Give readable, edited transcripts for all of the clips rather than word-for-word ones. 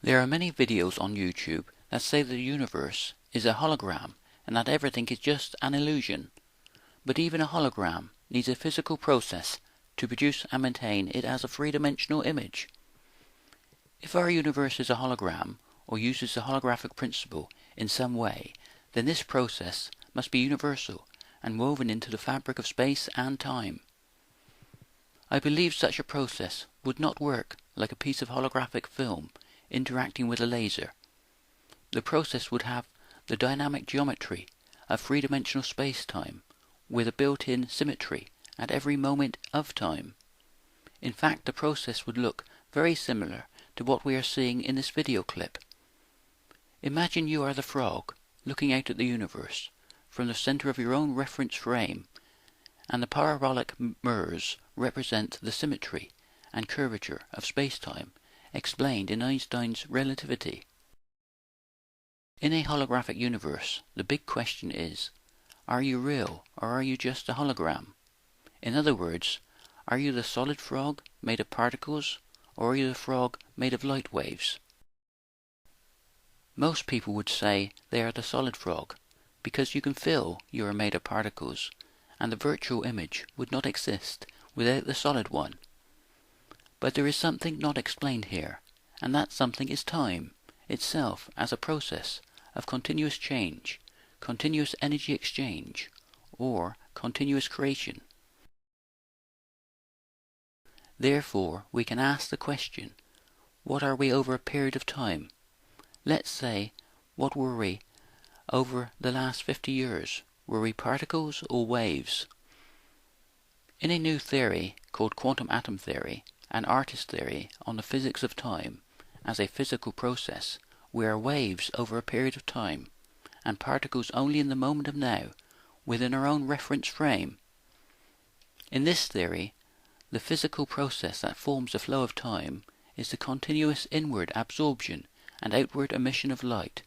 There are many videos on YouTube that say the universe is a hologram and that everything is just an illusion. But even a hologram needs a physical process to produce and maintain it as a three-dimensional image. If our universe is a hologram, or uses the holographic principle in some way, then this process must be universal and woven into the fabric of space and time. I believe such a process would not work like a piece of holographic film interacting with a laser. The process would have the dynamic geometry of three-dimensional space-time with a built-in symmetry at every moment of time. In fact, the process would look very similar to what we are seeing in this video clip. Imagine you are the frog looking out at the universe from the center of your own reference frame, and the parabolic mirrors represent the symmetry and curvature of space-time explained in Einstein's relativity. In a holographic universe, the big question is, are you real or are you just a hologram? In other words, are you the solid frog made of particles or are you the frog made of light waves? Most people would say they are the solid frog because you can feel you are made of particles and the virtual image would not exist without the solid one. But there is something not explained here, and that something is time itself as a process of continuous change, continuous energy exchange, or continuous creation. Therefore, we can ask the question, what are we over a period of time? Let's say, what were we over the last 50 years? Were we particles or waves? In a new theory called quantum atom theory, an artist theory on the physics of time as a physical process, we are waves over a period of time, and particles only in the moment of now, within our own reference frame. In this theory, the physical process that forms the flow of time is the continuous inward absorption and outward emission of light.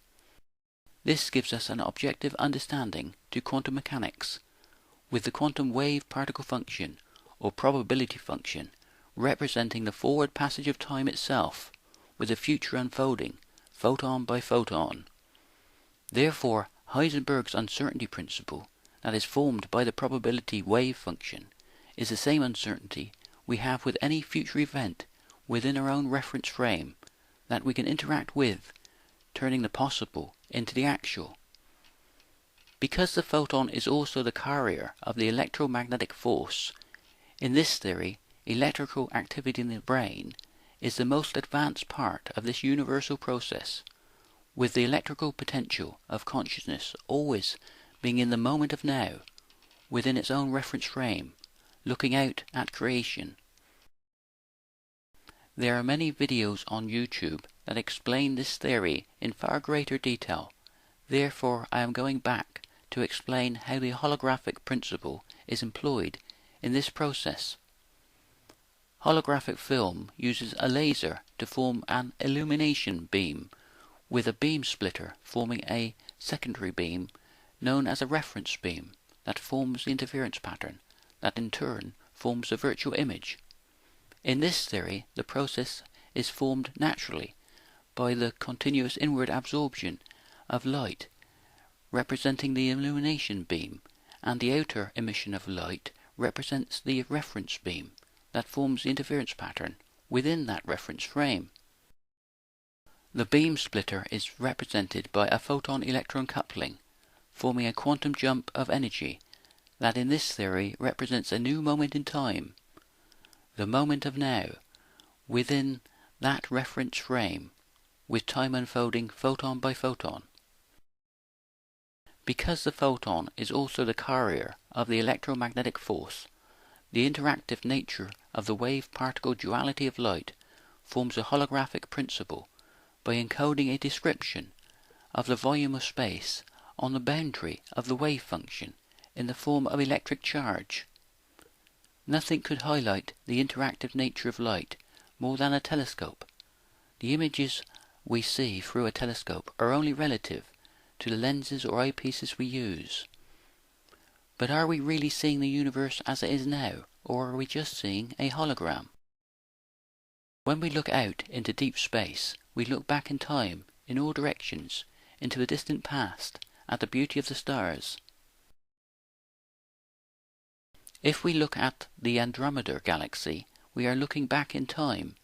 This gives us an objective understanding to quantum mechanics, with the quantum wave particle function, or probability function, representing the forward passage of time itself, with the future unfolding, photon by photon. Therefore, Heisenberg's uncertainty principle, that is formed by the probability wave function, is the same uncertainty we have with any future event within our own reference frame that we can interact with, turning the possible into the actual. Because the photon is also the carrier of the electromagnetic force, in this theory, electrical activity in the brain is the most advanced part of this universal process, with the electrical potential of consciousness always being in the moment of now, within its own reference frame, looking out at creation. There are many videos on YouTube that explain this theory in far greater detail. Therefore, I am going back to explain how the holographic principle is employed in this process. Holographic film uses a laser to form an illumination beam, with a beam splitter forming a secondary beam known as a reference beam that forms the interference pattern that in turn forms the virtual image. In this theory, the process is formed naturally by the continuous inward absorption of light representing the illumination beam, and the outer emission of light represents the reference beam that forms the interference pattern within that reference frame. The beam splitter is represented by a photon-electron coupling, forming a quantum jump of energy that in this theory represents a new moment in time, the moment of now, within that reference frame, with time unfolding photon by photon. Because the photon is also the carrier of the electromagnetic force, the interactive nature of the wave-particle duality of light forms a holographic principle by encoding a description of the volume of space on the boundary of the wave function in the form of electric charge. Nothing could highlight the interactive nature of light more than a telescope. The images we see through a telescope are only relative to the lenses or eyepieces we use. But are we really seeing the universe as it is now, or are we just seeing a hologram? When we look out into deep space, we look back in time, in all directions, into the distant past, at the beauty of the stars. If we look at the Andromeda galaxy, we are looking back in time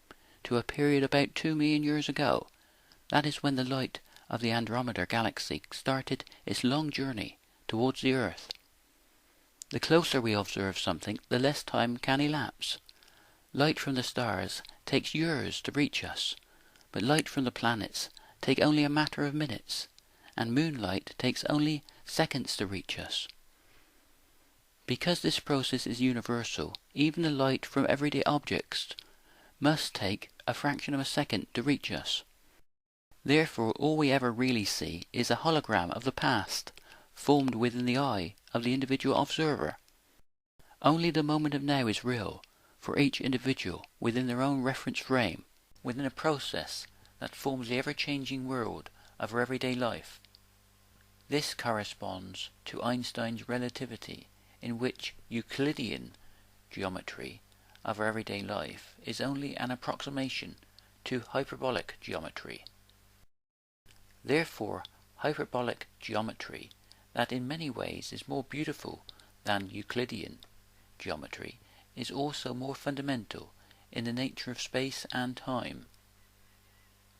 to a period about 2 million years ago. That is when the light of the Andromeda galaxy started its long journey towards the Earth. The closer we observe something, the less time can elapse. Light from the stars takes years to reach us, but light from the planets take only a matter of minutes, and moonlight takes only seconds to reach us. Because this process is universal, even the light from everyday objects must take a fraction of a second to reach us. Therefore, all we ever really see is a hologram of the past, formed within the eye of the individual observer. Only the moment of now is real, for each individual within their own reference frame, within a process that forms the ever-changing world of our everyday life. This corresponds to Einstein's relativity, in which Euclidean geometry of our everyday life is only an approximation to hyperbolic geometry. Therefore, hyperbolic geometry, that in many ways is more beautiful than Euclidean geometry, is also more fundamental in the nature of space and time.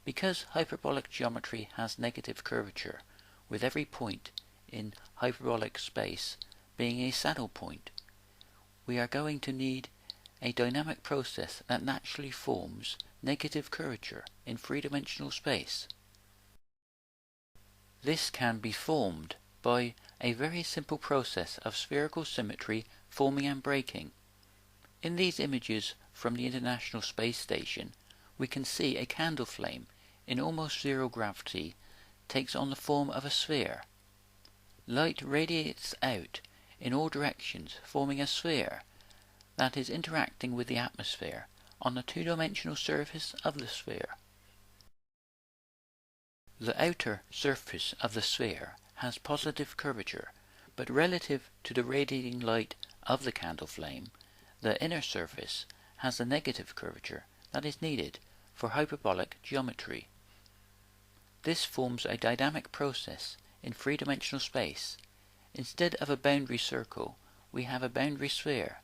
Because hyperbolic geometry has negative curvature, with every point in hyperbolic space being a saddle point, we are going to need a dynamic process that naturally forms negative curvature in three-dimensional space. This can be formed by a very simple process of spherical symmetry forming and breaking. In these images from the International Space Station, we can see a candle flame in almost zero gravity takes on the form of a sphere. Light radiates out in all directions, forming a sphere that is interacting with the atmosphere on the two-dimensional surface of the sphere. The outer surface of the sphere has positive curvature, but relative to the radiating light of the candle flame, the inner surface has the negative curvature that is needed for hyperbolic geometry. This forms a dynamic process in three-dimensional space. Instead of a boundary circle, we have a boundary sphere.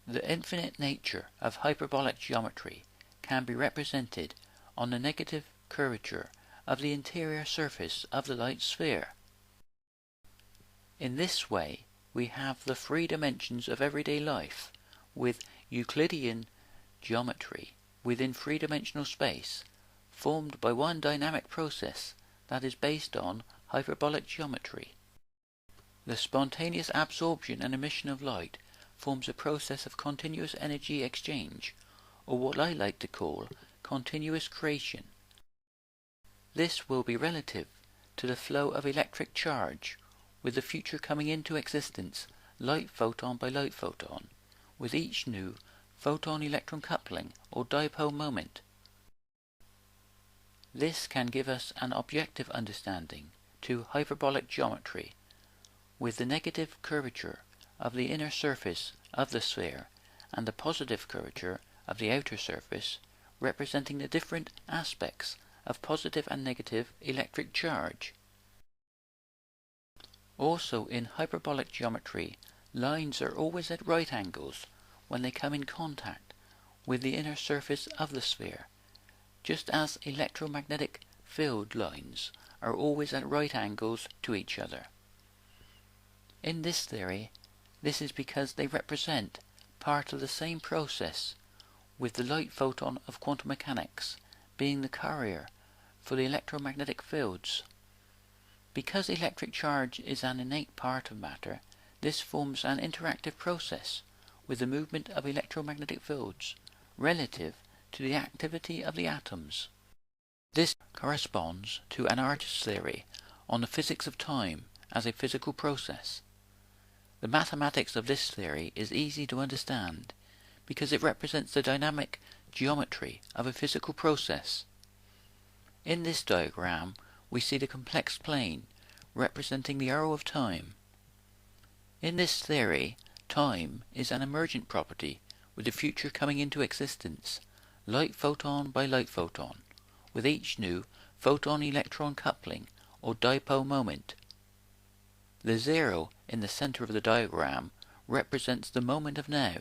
The infinite nature of hyperbolic geometry can be represented on the negative curvature of the interior surface of the light sphere. In this way, we have the three dimensions of everyday life, with Euclidean geometry within three-dimensional space, formed by one dynamic process that is based on hyperbolic geometry. The spontaneous absorption and emission of light forms a process of continuous energy exchange, or what I like to call continuous creation. This will be relative to the flow of electric charge, with the future coming into existence light photon by light photon, with each new photon-electron coupling or dipole moment. This can give us an objective understanding to hyperbolic geometry, with the negative curvature of the inner surface of the sphere and the positive curvature of the outer surface representing the different aspects of positive and negative electric charge. Also in hyperbolic geometry, lines are always at right angles when they come in contact with the inner surface of the sphere, just as electromagnetic field lines are always at right angles to each other. In this theory, this is because they represent part of the same process, with the light photon of quantum mechanics being the carrier for the electromagnetic fields. Because electric charge is an innate part of matter, this forms an interactive process with the movement of electromagnetic fields relative to the activity of the atoms. This corresponds to an artist's theory on the physics of time as a physical process. The mathematics of this theory is easy to understand because it represents the dynamic geometry of a physical process. In this diagram, we see the complex plane representing the arrow of time. In this theory, time is an emergent property with the future coming into existence, light photon by light photon, with each new photon-electron coupling or dipole moment. The zero in the center of the diagram represents the moment of now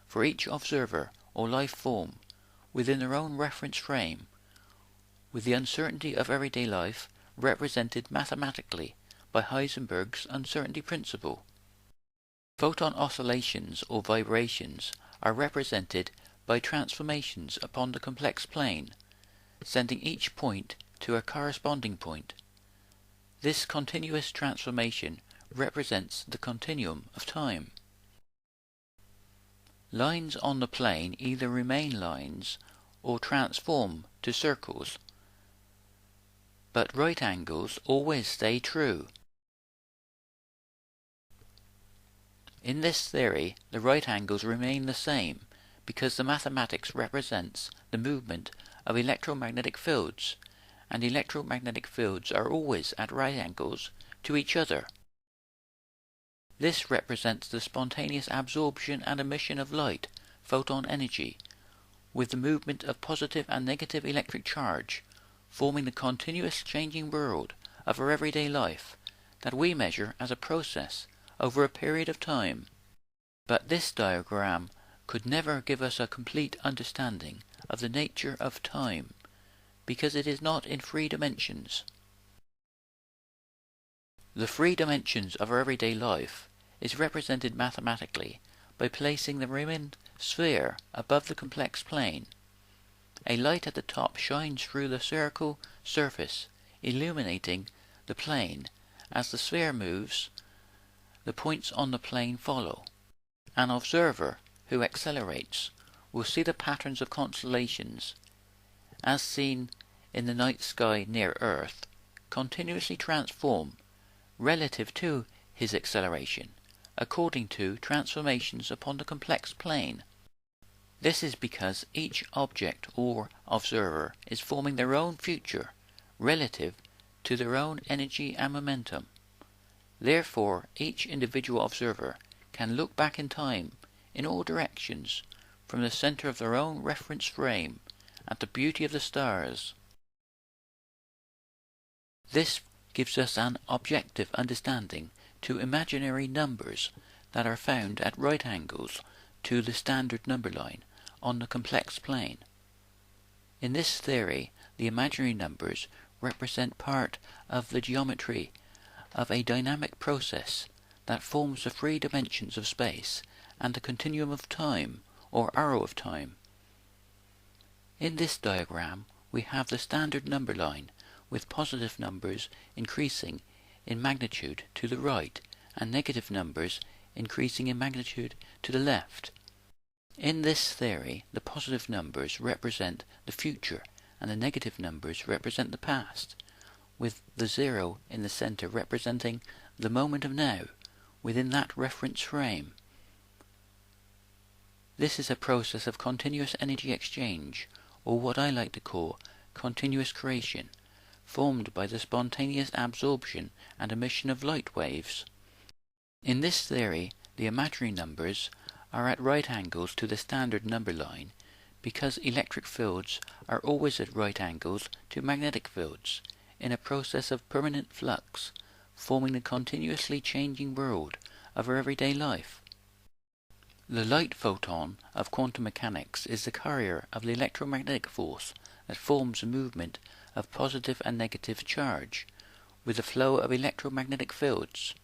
for each observer or life form within their own reference frame, with the uncertainty of everyday life represented mathematically by Heisenberg's uncertainty principle. Photon oscillations or vibrations are represented by transformations upon the complex plane, sending each point to a corresponding point. This continuous transformation represents the continuum of time. Lines on the plane either remain lines or transform to circles, but right angles always stay true. In this theory, the right angles remain the same because the mathematics represents the movement of electromagnetic fields, and electromagnetic fields are always at right angles to each other. This represents the spontaneous absorption and emission of light, photon energy, with the movement of positive and negative electric charge, forming the continuous changing world of our everyday life that we measure as a process over a period of time. But this diagram could never give us a complete understanding of the nature of time, because it is not in 3 dimensions. The 3 dimensions of our everyday life is represented mathematically by placing the rimmed sphere above the complex plane. A light at the top shines through the circle surface, illuminating the plane. As the sphere moves, the points on the plane follow. An observer who accelerates will see the patterns of constellations, as seen in the night sky near Earth, continuously transform relative to his acceleration, according to transformations upon the complex plane. This is because each object or observer is forming their own future relative to their own energy and momentum. Therefore, each individual observer can look back in time in all directions from the center of their own reference frame at the beauty of the stars. This gives us an objective understanding to imaginary numbers that are found at right angles to the standard number line on the complex plane. In this theory, the imaginary numbers represent part of the geometry of a dynamic process that forms the 3 dimensions of space and the continuum of time, or arrow of time. In this diagram, we have the standard number line, with positive numbers increasing in magnitude to the right, and negative numbers increasing in magnitude to the left. In this theory, the positive numbers represent the future, and the negative numbers represent the past, with the 0 in the center representing the moment of now within that reference frame. This is a process of continuous energy exchange, or what I like to call continuous creation, formed by the spontaneous absorption and emission of light waves. In this theory, the imaginary numbers are at right angles to the standard number line because electric fields are always at right angles to magnetic fields in a process of permanent flux, forming the continuously changing world of our everyday life. The light photon of quantum mechanics is the carrier of the electromagnetic force that forms a movement of positive and negative charge with the flow of electromagnetic fields.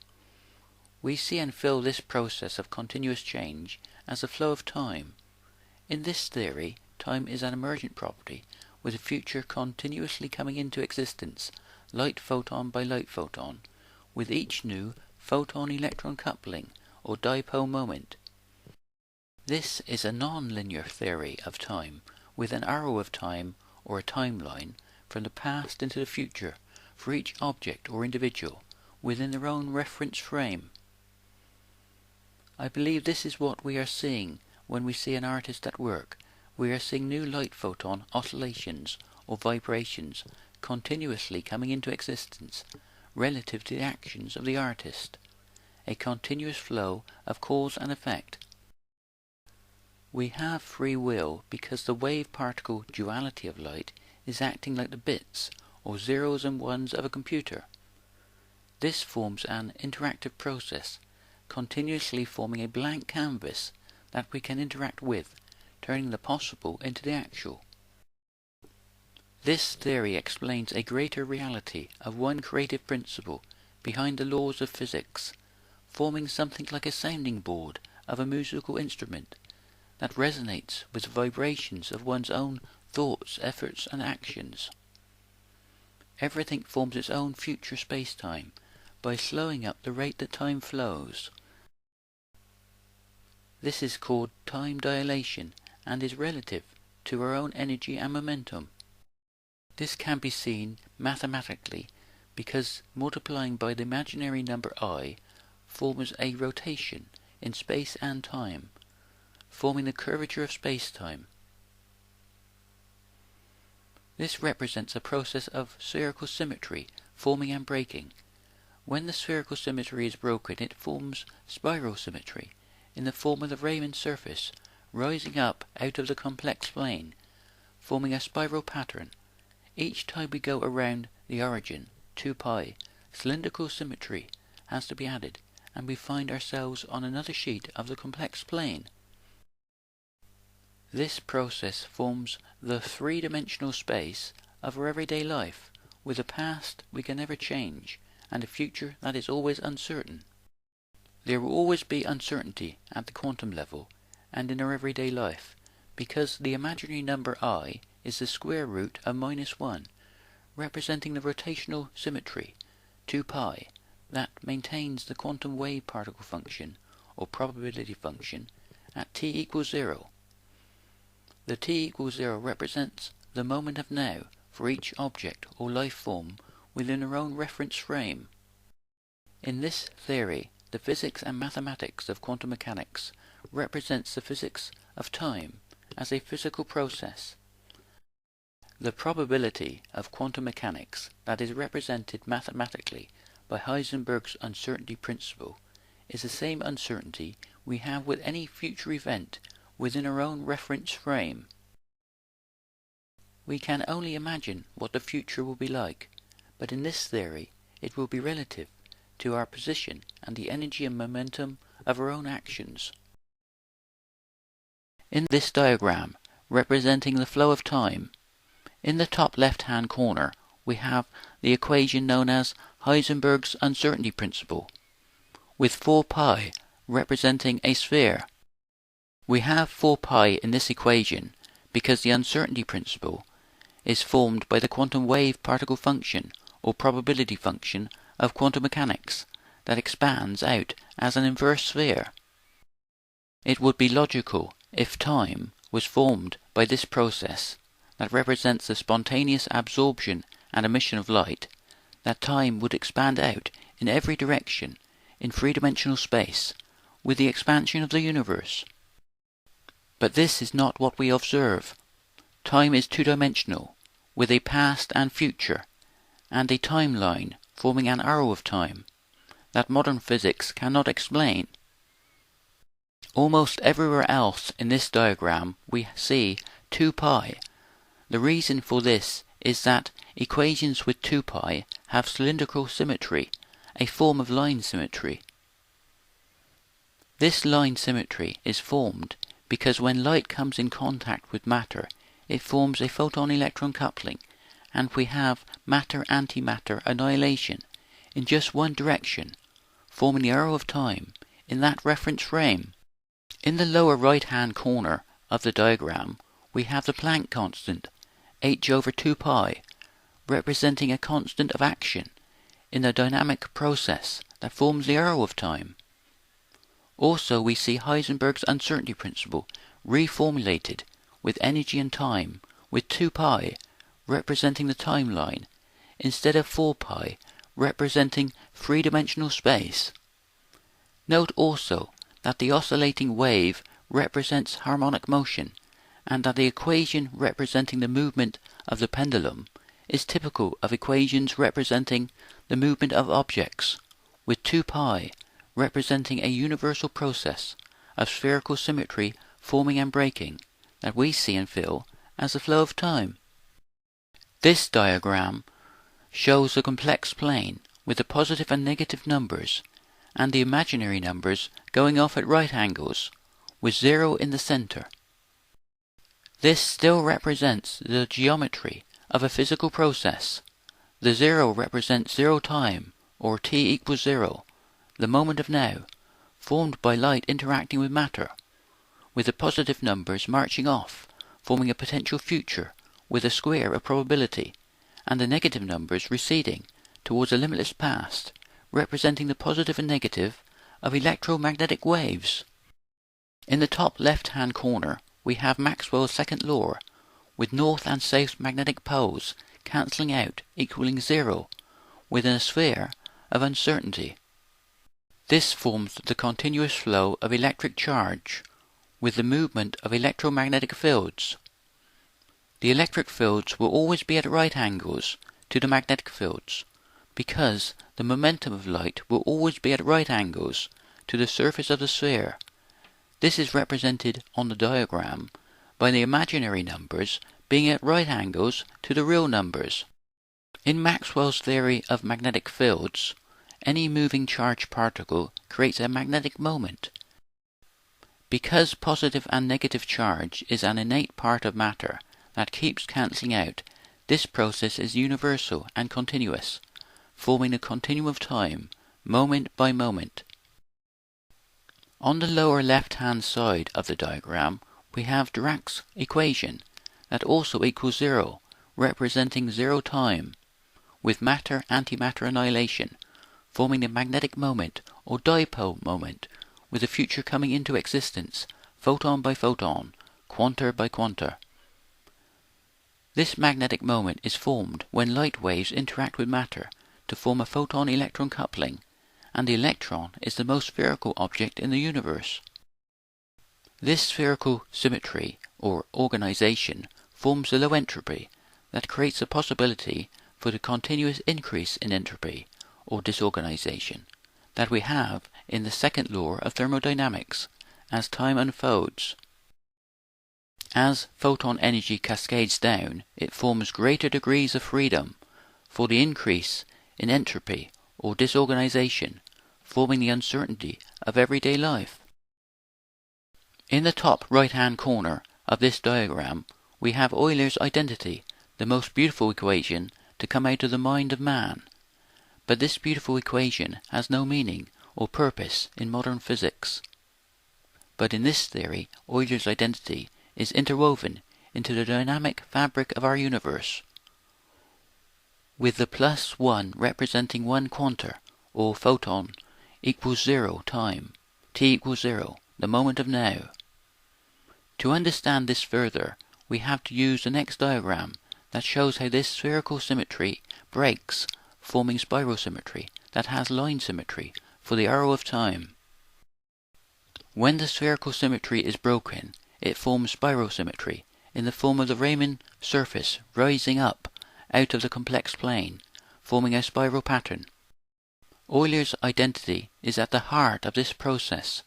We see and feel this process of continuous change as the flow of time. In this theory, time is an emergent property, with the future continuously coming into existence, light photon by light photon, with each new photon-electron coupling or dipole moment. This is a non-linear theory of time, with an arrow of time or a timeline from the past into the future for each object or individual within their own reference frame. I believe this is what we are seeing when we see an artist at work. We are seeing new light photon oscillations or vibrations continuously coming into existence relative to the actions of the artist, a continuous flow of cause and effect. We have free will because the wave-particle duality of light is acting like the bits or zeros and ones of a computer. This forms an interactive process, continuously forming a blank canvas that we can interact with, turning the possible into the actual. This theory explains a greater reality of one creative principle behind the laws of physics, forming something like a sounding board of a musical instrument that resonates with the vibrations of one's own thoughts, efforts, and actions. Everything forms its own future space-time by slowing up the rate that time flows. This is called time dilation and is relative to our own energy and momentum. This can be seen mathematically because multiplying by the imaginary number I forms a rotation in space and time, forming the curvature of space-time. This represents a process of spherical symmetry forming and breaking. When the spherical symmetry is broken, it forms spiral symmetry in the form of the Riemann surface rising up out of the complex plane, forming a spiral pattern. Each time we go around the origin, 2 pi, cylindrical symmetry has to be added, and we find ourselves on another sheet of the complex plane. This process forms the three-dimensional space of our everyday life, with a past we can never change, and a future that is always uncertain. There will always be uncertainty at the quantum level and in our everyday life, because the imaginary number I is the square root of -1, representing the rotational symmetry, 2 pi, that maintains the quantum wave particle function, or probability function, at t equals 0. The t equals 0 represents the moment of now for each object or life form within our own reference frame. In this theory, the physics and mathematics of quantum mechanics represents the physics of time as a physical process. The probability of quantum mechanics that is represented mathematically by Heisenberg's uncertainty principle is the same uncertainty we have with any future event within our own reference frame. We can only imagine what the future will be like, but in this theory it will be relative to our position and the energy and momentum of our own actions. In this diagram, representing the flow of time, in the top left-hand corner we have the equation known as Heisenberg's uncertainty principle, with 4 pi representing a sphere. We have 4 pi in this equation because the uncertainty principle is formed by the quantum wave particle function or probability function of quantum mechanics that expands out as an inverse sphere. It would be logical if time was formed by this process that represents the spontaneous absorption and emission of light, that time would expand out in every direction in three-dimensional space with the expansion of the universe. But this is not what we observe. Time is two-dimensional, with a past and future, and a timeline forming an arrow of time that modern physics cannot explain. Almost everywhere else in this diagram we see 2 pi. The reason for this is that equations with 2 pi have cylindrical symmetry, a form of line symmetry. This line symmetry is formed because when light comes in contact with matter, it forms a photon-electron coupling, and we have matter-antimatter annihilation in just one direction, forming the arrow of time in that reference frame. In the lower right-hand corner of the diagram, we have the Planck constant, h/2 pi, representing a constant of action in the dynamic process that forms the arrow of time. Also, we see Heisenberg's uncertainty principle reformulated with energy and time, with 2 pi representing the timeline, instead of 4 pi representing three-dimensional space. Note also that the oscillating wave represents harmonic motion, and that the equation representing the movement of the pendulum is typical of equations representing the movement of objects, with 2 pi representing a universal process of spherical symmetry forming and breaking that we see and feel as the flow of time. This diagram shows a complex plane with the positive and negative numbers and the imaginary numbers going off at right angles, with 0 in the center. This still represents the geometry of a physical process. The 0 represents 0 time, or t equals 0, the moment of now, formed by light interacting with matter, with the positive numbers marching off, forming a potential future with a square of probability, and the negative numbers receding towards a limitless past, representing the positive and negative of electromagnetic waves. In the top left-hand corner, we have Maxwell's second law, with north and south magnetic poles cancelling out, equaling 0, within a sphere of uncertainty. This forms the continuous flow of electric charge, with the movement of electromagnetic fields. The electric fields will always be at right angles to the magnetic fields, because the momentum of light will always be at right angles to the surface of the sphere. This is represented on the diagram by the imaginary numbers being at right angles to the real numbers. In Maxwell's theory of magnetic fields, any moving charged particle creates a magnetic moment. Because positive and negative charge is an innate part of matter that keeps cancelling out, this process is universal and continuous, forming a continuum of time, moment by moment. On the lower left-hand side of the diagram, we have Dirac's equation that also equals 0, representing 0 time, with matter-antimatter annihilation, forming the magnetic moment or dipole moment, with the future coming into existence, photon by photon, quanta by quanta. This magnetic moment is formed when light waves interact with matter to form a photon-electron coupling, and the electron is the most spherical object in the universe. This spherical symmetry, or organization, forms the low entropy that creates a possibility for the continuous increase in entropy, or disorganization, that we have in the second law of thermodynamics as time unfolds. As photon energy cascades down, it forms greater degrees of freedom for the increase in entropy or disorganization, forming the uncertainty of everyday life. In the top right-hand corner of this diagram, we have Euler's identity, the most beautiful equation to come out of the mind of man. But this beautiful equation has no meaning or purpose in modern physics. But in this theory, Euler's identity is interwoven into the dynamic fabric of our universe, with the +1 representing 1 quanta, or photon, equals 0 time, t equals 0, the moment of now. To understand this further, we have to use the next diagram that shows how this spherical symmetry breaks, forming spiral symmetry that has line symmetry for the arrow of time. When the spherical symmetry is broken, it forms spiral symmetry in the form of the Riemann surface rising up out of the complex plane, forming a spiral pattern. Euler's identity is at the heart of this process.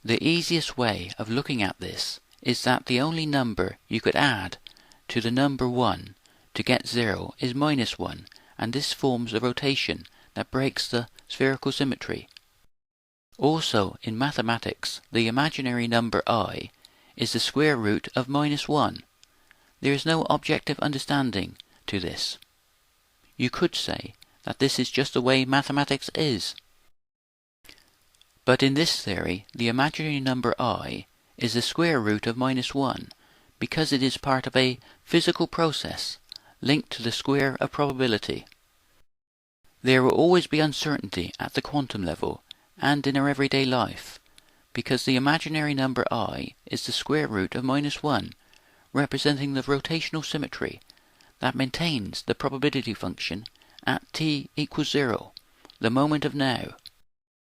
The easiest way of looking at this is that the only number you could add to the number 1 to get 0 is -1, and this forms a rotation that breaks the spherical symmetry. Also, in mathematics, the imaginary number I is the square root of -1. There is no objective understanding to this. You could say that this is just the way mathematics is. But in this theory, the imaginary number I is the square root of -1, because it is part of a physical process linked to the square of probability. There will always be uncertainty at the quantum level and in our everyday life, because the imaginary number I is the square root of -1, representing the rotational symmetry that maintains the probability function at t equals 0, the moment of now.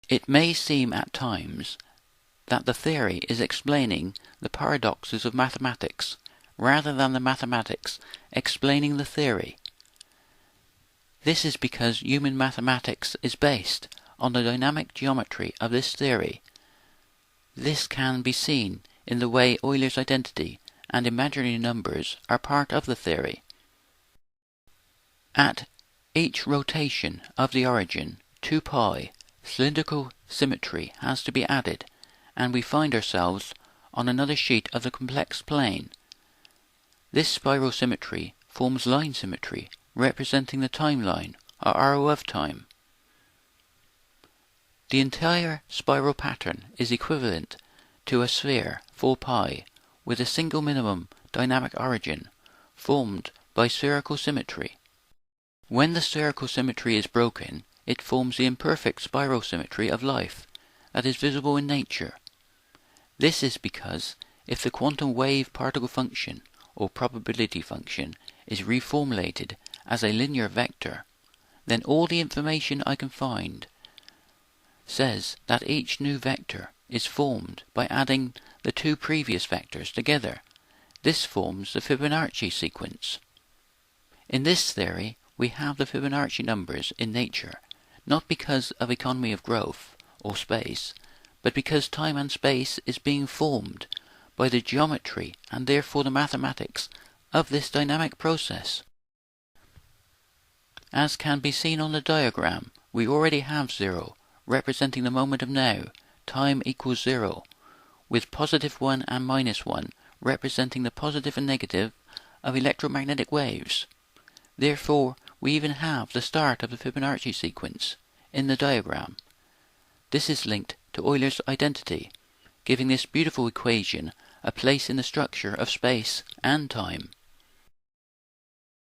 It may seem at times that the theory is explaining the paradoxes of mathematics, rather than the mathematics explaining the theory. This is because human mathematics is based on the dynamic geometry of this theory. This can be seen in the way Euler's identity and imaginary numbers are part of the theory. At each rotation of the origin, 2 pi, cylindrical symmetry has to be added, and we find ourselves on another sheet of the complex plane. This spiral symmetry forms line symmetry, representing the timeline, or arrow of time. The entire spiral pattern is equivalent to a sphere, 4 pi, with a single minimum dynamic origin, formed by spherical symmetry. When the spherical symmetry is broken, it forms the imperfect spiral symmetry of life that is visible in nature. This is because if the quantum wave particle function, or probability function, is reformulated as a linear vector, then all the information I can find says that each new vector is formed by adding the 2 previous vectors together. This forms the Fibonacci sequence. In this theory, we have the Fibonacci numbers in nature, not because of economy of growth or space, but because time and space is being formed by the geometry and therefore the mathematics of this dynamic process. As can be seen on the diagram, we already have 0, representing the moment of now, time equals 0, with positive 1 and minus 1 representing the positive and negative of electromagnetic waves. Therefore, we even have the start of the Fibonacci sequence in the diagram. This is linked to Euler's identity, giving this beautiful equation a place in the structure of space and time.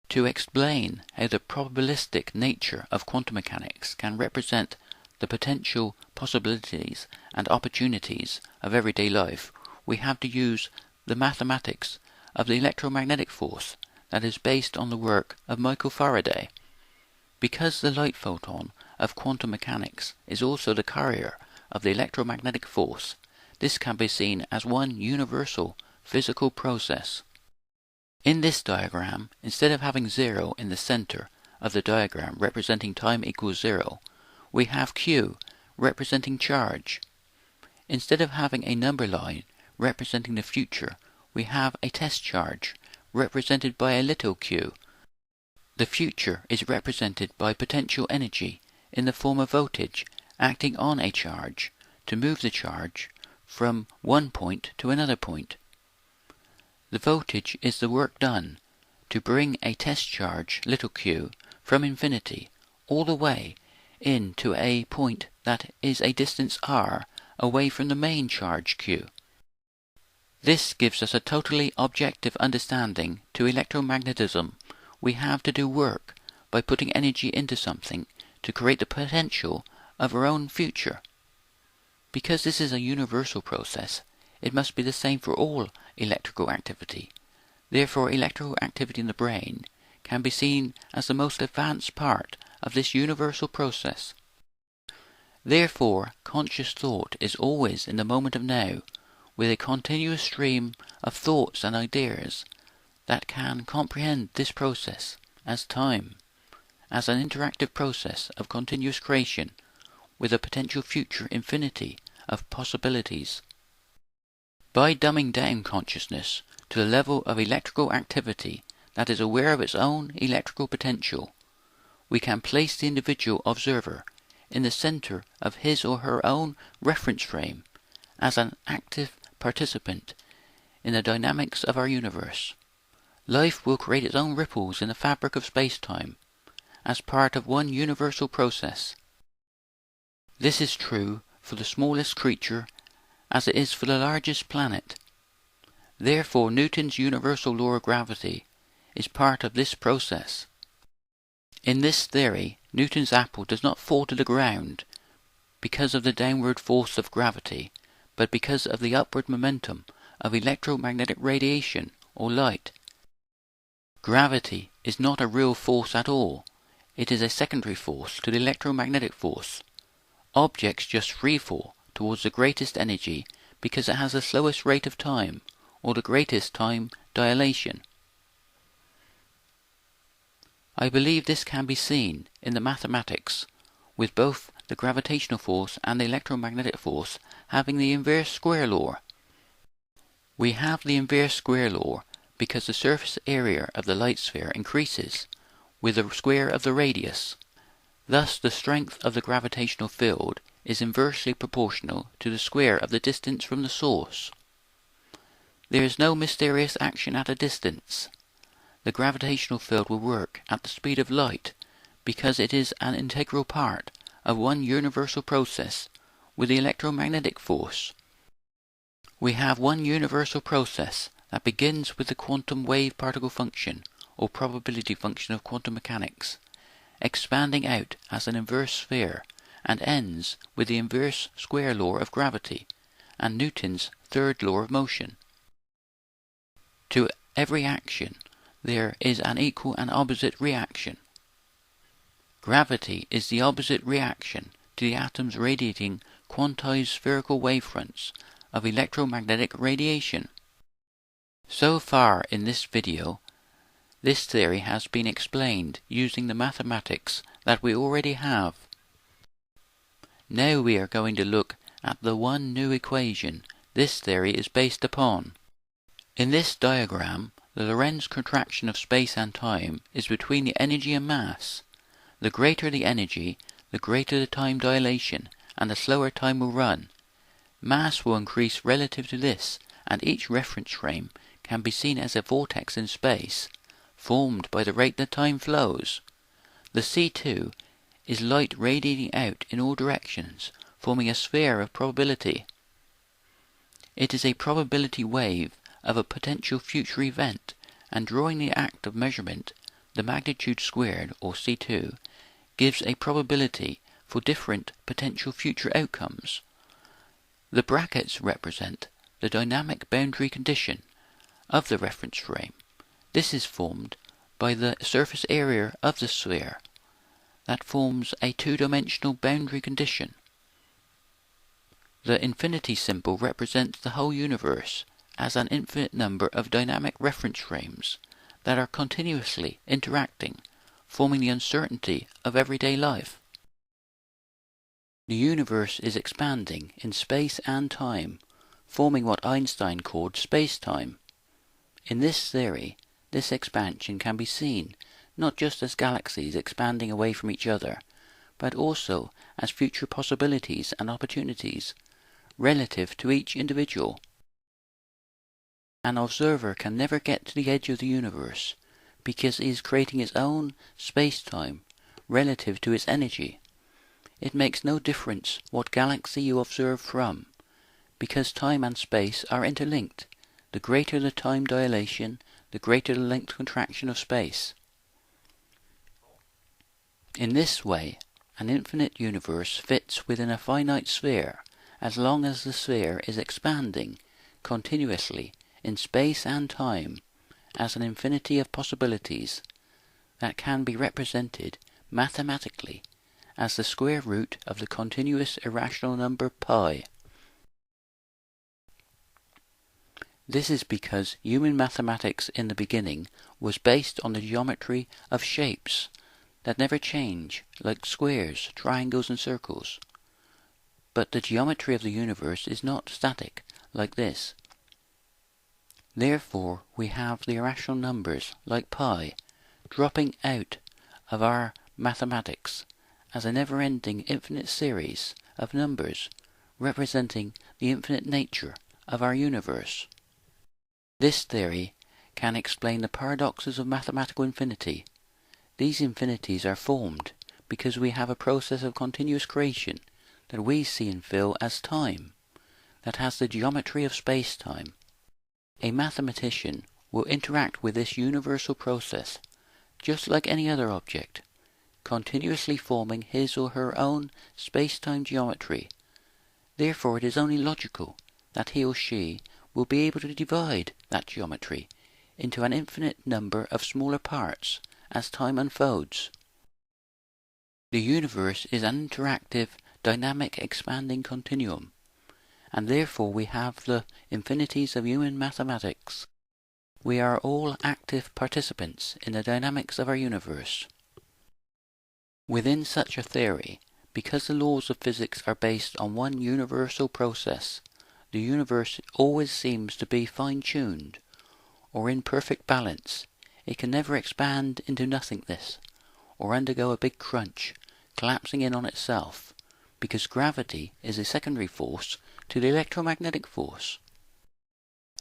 To explain how the probabilistic nature of quantum mechanics can represent the potential possibilities and opportunities of everyday life, we have to use the mathematics of the electromagnetic force that is based on the work of Michael Faraday. Because the light photon of quantum mechanics is also the carrier of the electromagnetic force, this can be seen as one universal physical process. In this diagram, instead of having 0 in the center of the diagram representing time equals 0, we have Q representing charge. Instead of having a number line representing the future, we have a test charge represented by a little q. The future is represented by potential energy in the form of voltage acting on a charge to move the charge from one point to another point. The voltage is the work done to bring a test charge, little q, from infinity all the way into a point that is a distance r away from the main charge q. This gives us a totally objective understanding to electromagnetism. We have to do work by putting energy into something to create the potential of our own future. Because this is a universal process, it must be the same for all electrical activity. Therefore, electrical activity in the brain can be seen as the most advanced part of this universal process. Therefore, conscious thought is always in the moment of now, with a continuous stream of thoughts and ideas that can comprehend this process as time, as an interactive process of continuous creation, with a potential future infinity of possibilities. By dumbing down consciousness to the level of electrical activity that is aware of its own electrical potential, we can place the individual observer in the center of his or her own reference frame as an active participant in the dynamics of our universe. Life will create its own ripples in the fabric of space-time as part of one universal process. This is true for the smallest creature as it is for the largest planet. Therefore, Newton's universal law of gravity is part of this process. In this theory, Newton's apple does not fall to the ground because of the downward force of gravity, but because of the upward momentum of electromagnetic radiation or light. Gravity is not a real force at all. It is a secondary force to the electromagnetic force. Objects just freefall towards the greatest energy because it has the slowest rate of time, or the greatest time dilation. I believe this can be seen in the mathematics, with both the gravitational force and the electromagnetic force having the inverse square law. We have the inverse square law because the surface area of the light sphere increases with the square of the radius. Thus the strength of the gravitational field is inversely proportional to the square of the distance from the source. There is no mysterious action at a distance. The gravitational field will work at the speed of light because it is an integral part of one universal process with the electromagnetic force. We have one universal process that begins with the quantum wave-particle function or probability function of quantum mechanics, expanding out as an inverse sphere, and ends with the inverse square law of gravity and Newton's third law of motion. To every action there is an equal and opposite reaction. Gravity is the opposite reaction to the atoms radiating quantized spherical wavefronts of electromagnetic radiation. So far in this video, this theory has been explained using the mathematics that we already have. Now we are going to look at the one new equation this theory is based upon. In this diagram, the Lorentz contraction of space and time is between the energy and mass. The greater the energy, the greater the time dilation, and the slower time will run. Mass will increase relative to this, and each reference frame can be seen as a vortex in space, formed by the rate that time flows. The C2 is light radiating out in all directions, forming a sphere of probability. It is a probability wave of a potential future event, and during the act of measurement, the magnitude squared, or C2, gives a probability for different potential future outcomes. The brackets represent the dynamic boundary condition of the reference frame. This is formed by the surface area of the sphere that forms a two-dimensional boundary condition. The infinity symbol represents the whole universe as an infinite number of dynamic reference frames that are continuously interacting, forming the uncertainty of everyday life. The universe is expanding in space and time, forming what Einstein called space-time. In this theory, this expansion can be seen not just as galaxies expanding away from each other, but also as future possibilities and opportunities relative to each individual. An observer can never get to the edge of the universe because he is creating his own space-time relative to its energy. It makes no difference what galaxy you observe from, because time and space are interlinked. The greater the time dilation, the greater the length contraction of space. In this way, an infinite universe fits within a finite sphere as long as the sphere is expanding continuously in space and time as an infinity of possibilities that can be represented mathematically as the square root of the continuous irrational number pi. This is because human mathematics in the beginning was based on the geometry of shapes that never change, like squares, triangles and circles. But the geometry of the universe is not static, like this. Therefore we have the irrational numbers, like pi, dropping out of our mathematics as a never-ending infinite series of numbers representing the infinite nature of our universe. This theory can explain the paradoxes of mathematical infinity. These infinities are formed because we have a process of continuous creation that we see and feel as time, that has the geometry of space-time. A mathematician will interact with this universal process just like any other object, continuously forming his or her own space-time geometry. Therefore it is only logical that he or she will be able to divide that geometry into an infinite number of smaller parts as time unfolds. The universe is an interactive, dynamic, expanding continuum, and therefore we have the infinities of human mathematics. We are all active participants in the dynamics of our universe. Within such a theory, because the laws of physics are based on one universal process, the universe always seems to be fine-tuned, or in perfect balance. It can never expand into nothingness, or undergo a big crunch, collapsing in on itself, because gravity is a secondary force to the electromagnetic force.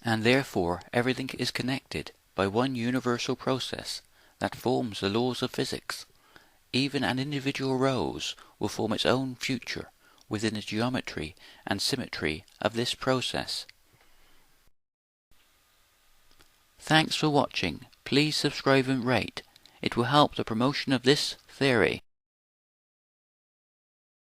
And therefore everything is connected by one universal process that forms the laws of physics. Even an individual rose will form its own future within the geometry and symmetry of this process. Thanks for watching. Please subscribe and rate. It will help the promotion of this theory.